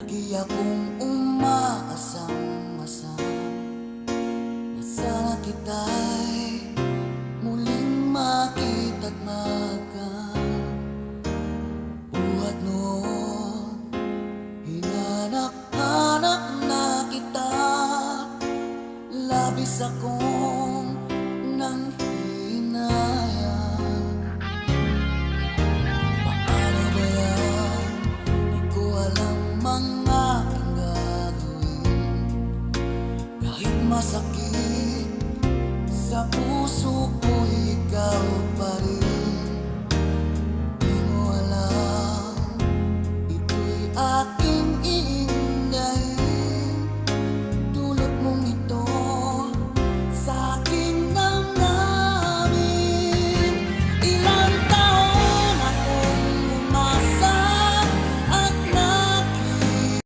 Lagi akong umaasang-asang na sana kita'y muling makita't magkabuhat noon. Hinanap-hanap na kita, labis akong nanghinayang. Paano ba yan? Di ko alam mga aking gagawin, kahit masakit sa puso